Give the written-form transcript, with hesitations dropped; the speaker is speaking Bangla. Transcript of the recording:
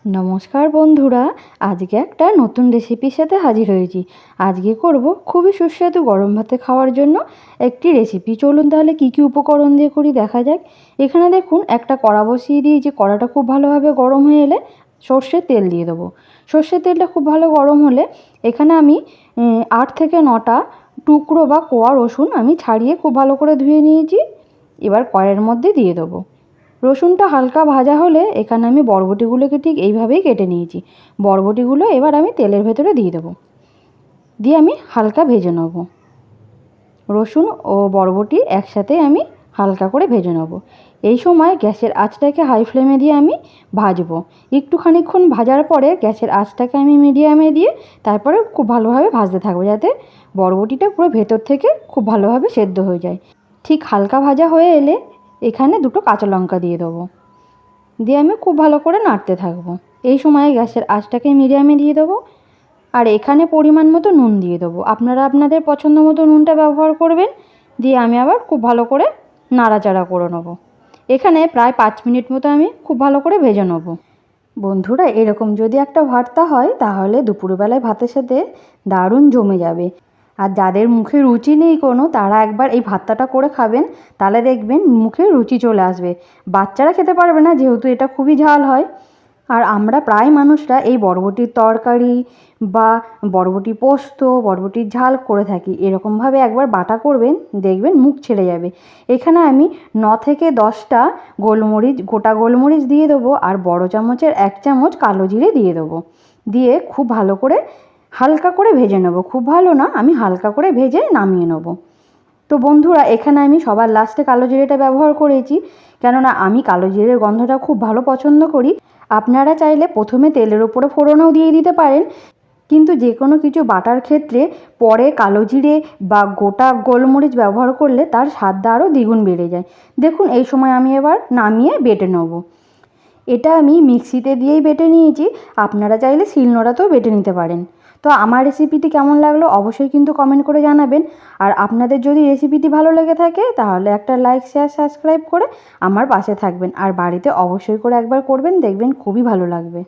নমস্কার বন্ধুরা, আজকে একটা নতুন রেসিপির সাথে হাজির হয়েছি। আজকে করব খুবই সুস্বাদু গরম ভাতে খাওয়ার জন্য একটি রেসিপি। চলুন তাহলে কি কি উপকরণ দিয়ে করি দেখা যাক। এখানে দেখুন একটা কড়া বসিয়ে দিয়েছি। কড়াটা খুব ভালোভাবে গরম হয়ে এলে সর্ষের তেল দিয়ে দেবো। সর্ষের তেলটা খুব ভালো গরম হলে এখানে আমি 8 থেকে 9টা টুকরো বা কোয়া রসুন আমি ছাড়িয়ে খুব ভালো করে ধুয়ে নিয়েছি। এবার কড়াইয়ের মধ্যে দিয়ে দেবো। রসুনটা হালকা ভাজা হলে এখানে আমি বরবটিগুলোকে ঠিক এইভাবেই কেটে নিয়েছি। বরবটিগুলো এবার আমি তেলের ভেতরে দিয়ে দেবো, দিয়ে আমি হালকা ভেজে নেব। রসুন ও বরবটি একসাথে আমি হালকা করে ভেজে নেব। এই সময় গ্যাসের আঁচটাকে হাই ফ্লেমে দিয়ে আমি ভাজবো। খানিকক্ষণ ভাজার পরে গ্যাসের আঁচটাকে আমি মিডিয়ামে দিয়ে তারপরে খুব ভালোভাবে ভাজতে থাকবো, যাতে বরবটিটা পুরো ভেতর থেকে খুব ভালোভাবে সেদ্ধ হয়ে যায়। ঠিক হালকা ভাজা হয়ে এলে এখানে 2টো কাঁচা লঙ্কা দিয়ে দেবো, দিয়ে আমি খুব ভালো করে নাড়তে থাকবো। এই সময় গ্যাসের আঁচটাকে মিডিয়ামে দিয়ে দেবো। আর এখানে পরিমাণ মতো নুন দিয়ে দেবো। আপনারা আপনাদের পছন্দ মতো নুনটা ব্যবহার করবেন। দিয়ে আমি আবার খুব ভালো করে নাড়াচাড়া করে নেবো। এখানে প্রায় 5 মিনিট মতো আমি খুব ভালো করে ভেজে নেবো। বন্ধুরা, এরকম যদি একটা ভর্তা হয় তাহলে দুপুরবেলায় ভাতের সাথে দারুণ জমে যাবে। আর যাদের মুখে রুচি নেই কোনো, তারা একবার এই ভর্তাটা করে খাবেন, তাহলে দেখবেন মুখে রুচি চলে আসবে। বাচ্চারা খেতে পারবে না, যেহেতু এটা খুবই ঝাল হয়। আর আমরা প্রায় মানুষরা এই বরবটির তরকারি বা বরবটি পোস্ত, বরবটির ঝাল করে থাকি। এরকমভাবে একবার বাটা করবেন, দেখবেন মুখ ছেড়ে যাবে। এখানে আমি 9 থেকে 10টা গোলমরিচ, গোটা গোলমরিচ দিয়ে দেবো। আর বড় চামচের 1 চামচ কালো জিরে দিয়ে দেবো। দিয়ে খুব ভালো করে হালকা করে ভেজে নেব। খুব ভালো না, আমি হালকা করে ভেজে নামিয়ে নেব। তো বন্ধুরা, এখানে আমি সবার লাস্টে কালো জিরেটা ব্যবহার করেছি, কেননা আমি কালো জিরের গন্ধটা খুব ভালো পছন্দ করি। আপনারা চাইলে প্রথমে তেলের ওপরে ফোড়নও দিয়ে দিতে পারেন, কিন্তু যে কোনো কিছু বাটার ক্ষেত্রে পরে কালো জিরে বা গোটা গোলমরিচ ব্যবহার করলে তার স্বাদটা আরও দ্বিগুণ বেড়ে যায়। দেখুন, এই সময় আমি এবার নামিয়ে বেটে নেব। এটা আমি মিক্সিতে দিয়েই বেটে নিয়েছি, আপনারা চাইলে শিলনোড়াতেও বেটে নিতে পারেন। তো আমার রেসিপিটি কেমন লাগলো অবশ্যই কিন্তু কমেন্ট করে জানাবেন। আর আপনাদের যদি রেসিপিটি ভালো লেগে থাকে তাহলে একটা লাইক, শেয়ার, সাবস্ক্রাইব করে আমার পাশে থাকবেন। আর বাড়িতে অবশ্যই করে একবার করবেন, দেখবেন খুবই ভালো লাগবে।